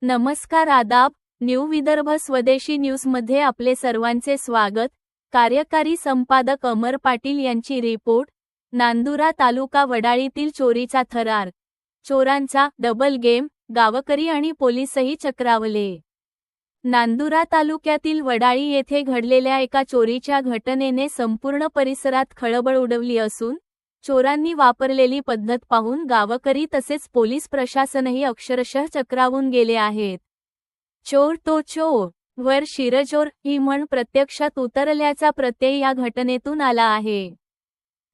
नमस्कार आदाब, न्यू विदर्भ स्वदेशी न्यूजमध्ये आपले सर्वांचे स्वागत। कार्यकारी संपादक अमर पाटील यांची रिपोर्ट। नांदुरा तालुका वडाळीतील चोरीचा थरार, चोरांचा डबल गेम, गावकरी आणि पोलीसही चक्रावले। नांदुरा तालुक्यातील वडाळी येथे घडलेल्या एका चोरीच्या घटनेने संपूर्ण परिसरात खळबळ उडवली असून चोरांनी वापरलेली पद्धत पाहून गावकरी तसेच पोलीस प्रशासनही अक्षरशः चक्रावून गेले आहेत। चोर तो चोर, वर शिरचोर ही म्हण प्रत्यक्षात उतरल्याचा प्रत्यय या घटनेतून आला आहे।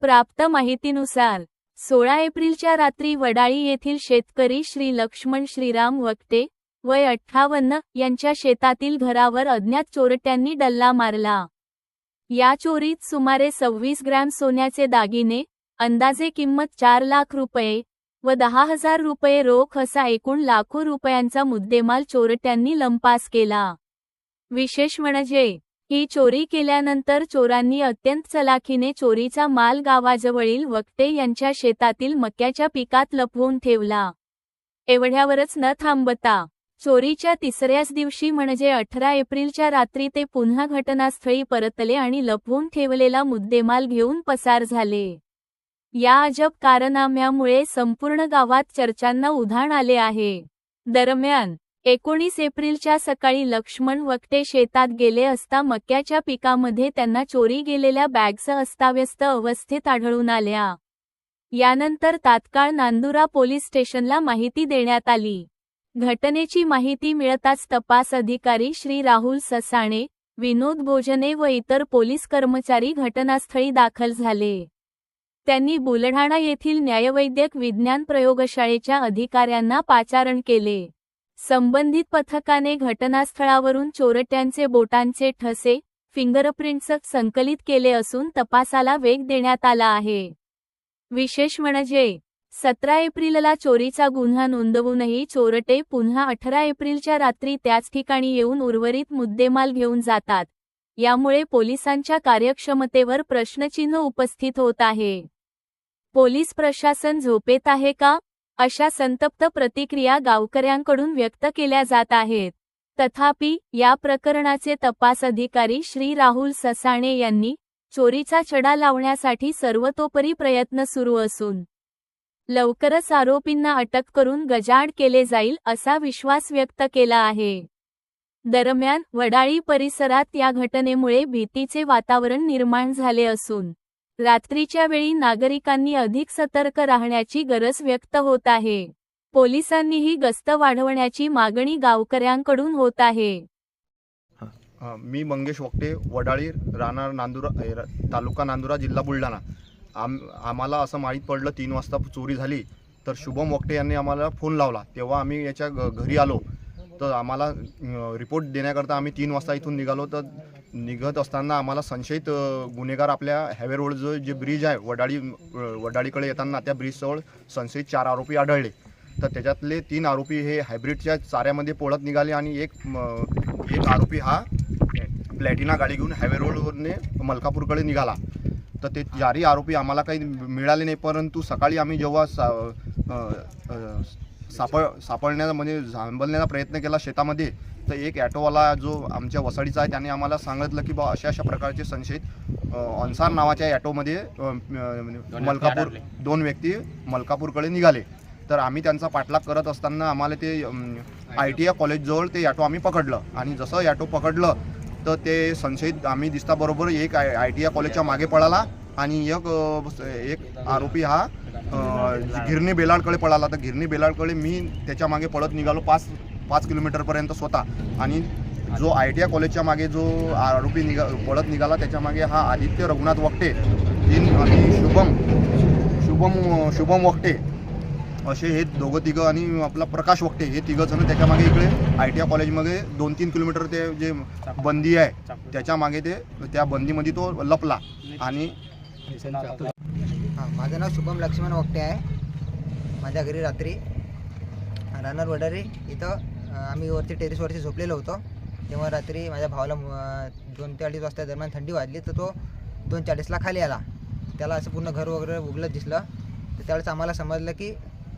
प्राप्त माहितीनुसार 16 एप्रिलच्या रात्री वडाळी येथील शेतकरी श्री लक्ष्मण श्रीराम वक्ते वय 58 यांच्या शेतातील घरावर अज्ञात चोरट्यांनी डल्ला मारला। या चोरीत सुमारे 26 ग्रॅम सोन्याचे दागिने, अंदाजे किंमत 4 लाख रुपये व 10,000 रुपये रोख असा एकूण लाखो रुपयांचा मुद्देमाल चोरट्यांनी लंपास केला। विशेष म्हणजे ही चोरी केल्यानंतर चोरांनी अत्यंत चलाखीने चोरीचा माल गावाजवळील वक्ते यांच्या शेतातील मक्याच्या पिकात लपवून ठेवला। एवढ्यावरच न थांबता चोरीच्या तिसऱ्याच दिवशी म्हणजे 18 एप्रिलच्या रात्री ते पुन्हा घटनास्थळी परतले आणि लपवून ठेवलेला मुद्देमाल घेऊन पसार झाले। या अजब कारनाम्यामुळे संपूर्ण गावात चर्चांना उधाण आले आहे। दरम्यान 19 एप्रिलच्या सकाळी लक्ष्मण वक्ते शेतात गेले असता मक्याच्या पिकामध्ये त्यांना चोरी गेलेल्या बॅग्स अस्ताव्यस्त अवस्थेत आढळून आल्या। यानंतर तात्काळ नांदुरा पोलीस स्टेशनला माहिती देण्यात आली। घटनेची माहिती मिळताच तपास अधिकारी श्री राहुल ससाणे, विनोद भोजने व इतर पोलीस कर्मचारी घटनास्थळी दाखल झाले। त्यांनी बुलढाणा येथील न्यायवैद्यक विज्ञान प्रयोगशाळेच्या अधिकाऱ्यांना पाचारण केले। संबंधित पथकाने घटनास्थळावरून चोरट्यांचे बोटांचे ठसे, फिंगरप्रिंट्स संकलित केले असून तपासाला वेग देण्यात आला आहे। विशेष म्हणजे 17 एप्रिलला चोरीचा गुन्हा नोंदवूनही चोरटे पुन्हा 18 एप्रिलच्या रात्री त्याच ठिकाणी येऊन उर्वरित मुद्देमाल घेऊन जातात। यामुळे पोलिसांच्या कार्यक्षमतेवर प्रश्नचिन्ह उपस्थित होत आहे। पोलीस प्रशासन झोपेत आहे का, अशा संतप्त प्रतिक्रिया गावकऱ्यांकडून व्यक्त केल्या जात आहेत। तथापि या प्रकरणाचे तपास अधिकारी श्री राहुल ससाणे यांनी चोरीचा छडा लावण्यासाठी सर्वतोपरी प्रयत्न सुरू असून लवकरच आरोपींना अटक करून गजाआड केले जाईल असा विश्वास व्यक्त केला आहे। दरम्यान वडाळी परिसरात या घटनेमुळे भीतीचे वातावरण निर्माण झाले असून रात्रीच्या वेळी नागरिकांनी अधिक सतर्क राहण्याची गरज व्यक्त होत आहे। पोलिसांनीही गस्त वाढवण्याची मागणी गावकऱ्यांकडून होत आहे। मी मंगेश वक्ते, वडाळी, राहणार नांदुरा तालुका नांदुरा, जिल्हा बुलढाणा। आम्हाला असं माहीत पडलं 3 वाजता चोरी झाली, तर शुभम वक्ते यांनी आम्हाला फोन लावला। तेव्हा आम्ही याच्या घरी आलो, तर आम्हाला रिपोर्ट देण्याकरता आम्ही 3 वाजता इथून निघालो। तर निघत असताना आम्हाला संशयित गुन्हेगार आपल्या हायवे रोड जे ब्रिज आहे वडाळीकडे येताना त्या ब्रिजजवळ संशयित 4 आरोपी आढळले। तर त्याच्यातले 3 आरोपी हे हायब्रिडच्या चाऱ्यामध्ये पळत निघाले आणि एक आरोपी हा प्लॅटिना गाडी घेऊन हायवे रोडवरने मलकापूरकडे निघाला। तर ते 4ही आरोपी आम्हाला काही मिळाले नाही, परंतु सकाळी आम्ही जेव्हा झांबलण्याचा प्रयत्न केला शेतामध्ये, तर एक ॲटोवाला जो आमच्या वसाडीचा आहे त्याने आम्हाला सांगितलं की बा अशा प्रकारचे संशयित अन्सार नावाच्या ॲटोमध्ये मलकापूर 2 व्यक्ती मलकापूरकडे निघाले। तर आम्ही त्यांचा पाठलाग करत असताना आम्हाला ते ITI कॉलेजजवळ ते ॲटो आम्ही पकडलं आणि जसं ॲटो पकडलं तर ते संशयित आम्ही दिसताबरोबर एक ITI कॉलेजच्या मागे पळाला आणि एक आरोपी हा गिरणी बेलाडकडे पळाला। तर गिरणी बेलाडकडे मी त्याच्या मागे पळत निघालो 5 किलोमीटरपर्यंत स्वतः। आणि जो ITI कॉलेजच्या मागे जो आरोपी पळत निघाला त्याच्या मागे हा आदित्य रघुनाथ वक्ते आणि शुभम वक्ते असे हे तिघं आणि आपला प्रकाश वक्ते हे तिघंजण त्याच्या मागे इकडे ITI कॉलेजमध्ये 2-3 किलोमीटर ते जे बंदी आहे त्याच्या मागे त्या बंदीमध्ये तो लपला। आणि माझं नाव शुभम लक्ष्मण वक्ते आहे। माझ्या घरी रात्री राहणार वडाळी इथं आम्ही वरती टेरेसवरती झोपलेलो होतो। तेव्हा रात्री माझ्या भावाला 2 ते 2:30 वाजता दरम्यान थंडी वाजली, तर तो 2:40ला खाली आला. त्याला असं पूर्ण घर वगैरे उघडलं दिसलं. तर त्यावेळेस आम्हाला समजलं की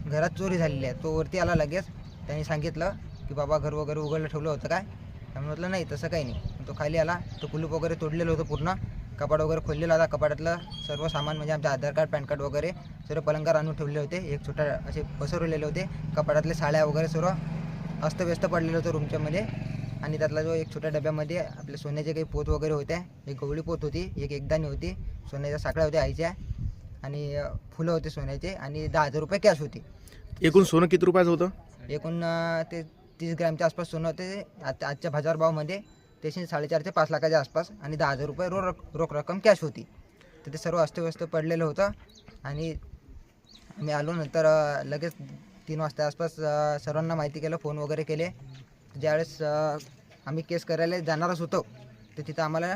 घरात चोरी झालेली आहे. तो वरती आला लगेच. त्यांनी सांगितलं की बाबा घर वगैरे उघडलं ठेवलं होतं काय? आम्ही म्हटलं नाही तसं काही नाही. तो खाली आला. तो कुलूप वगैरे तोडलेलं होतं पूर्ण. कपाट वगैरे खोललेला होता. कपाटातलं सर्व सामान म्हणजे आमचे आधार कार्ड, पॅन कार्ड वगैरे सर्व पलंगावर आणून ठेवले होते. एक छोटा असे पसरवलेले होते. कपाटातले साड्या वगैरे सर्व अस्तव्यस्त पडलेलं होतं रूमच्यामध्ये. आणि त्यातला जो एक छोट्या डब्यामध्ये आपले सोन्याचे काही पोत वगैरे होते. एक गवळी पोत होती, एक एकदाणी होती, सोन्याच्या साखळ्या होत्या आईच्या, आणि फुलं होते सोन्याचे, आणि 10,000 रुपये कॅश होती. एकूण सोनं किती रुपयाचं होतं? एकूण ते 30 ग्रॅमच्या आसपास सोनं होते. आजच्या बाजारभावामध्ये ते 4.5 ते 5 लाखाच्या आसपास, आणि 10,000 रुपये रोख रक्कम कॅश होती. तर ते सर्व अस्तव्यस्त पडलेलं होतं. आणि आम्ही आलो नंतर लगेच 3 वाजता आसपास सर्वांना माहिती केलं, फोन वगैरे केले. ज्यावेळेस आम्ही केस करायला जाणारच होतो, तर तिथं आम्हाला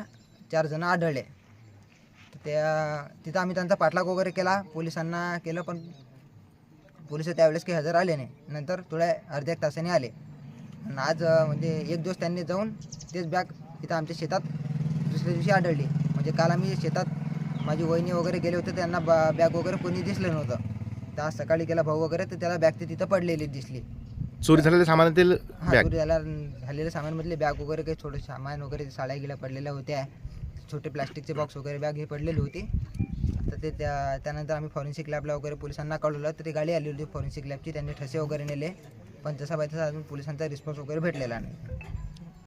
4 जण आढळले. तर तिथं आम्ही त्यांचा पाठलाग वगैरे केला, पोलिसांना केलं, पण पोलिस त्यावेळेस काही हजर आले नाही. नंतर थोड्या अर्ध्या एक तासाने आले. आणि आज म्हणजे एक दिवस त्यांनी जाऊन तेच बॅग इथं आमच्या शेतात दुसऱ्या दिवशी आढळली. म्हणजे काल आम्ही शेतात माझी वहिनी वगैरे गेले होते, त्यांना बॅग वगैरे कोणी दिसलं नव्हतं. तर आज सकाळी गेला भाऊ वगैरे, तर त्याला बॅग ते तिथं पडलेली दिसली. चोरी झालेल्या सामानातील हां, बॅग. चोरी झालेल्या सामानमधले बॅग वगैरे, काही छोटे सामान वगैरे, साड्या गिळ्या पडलेल्या होत्या, छोटे प्लास्टिकचे बॉक्स वगैरे बॅग ही पडलेली होती. तर ते त्यानंतर आम्ही फॉरेन्सिक लॅबला वगैरे पोलिसांना कळवलं. तर ती गाडी आली होती फॉरेन्सिक लॅबची. त्यांनी ठसे वगैरे नेले, पण जसा पाहिजे तसा अजून पोलिसांचा रिस्पॉन्स वगैरे भेटलेला नाही.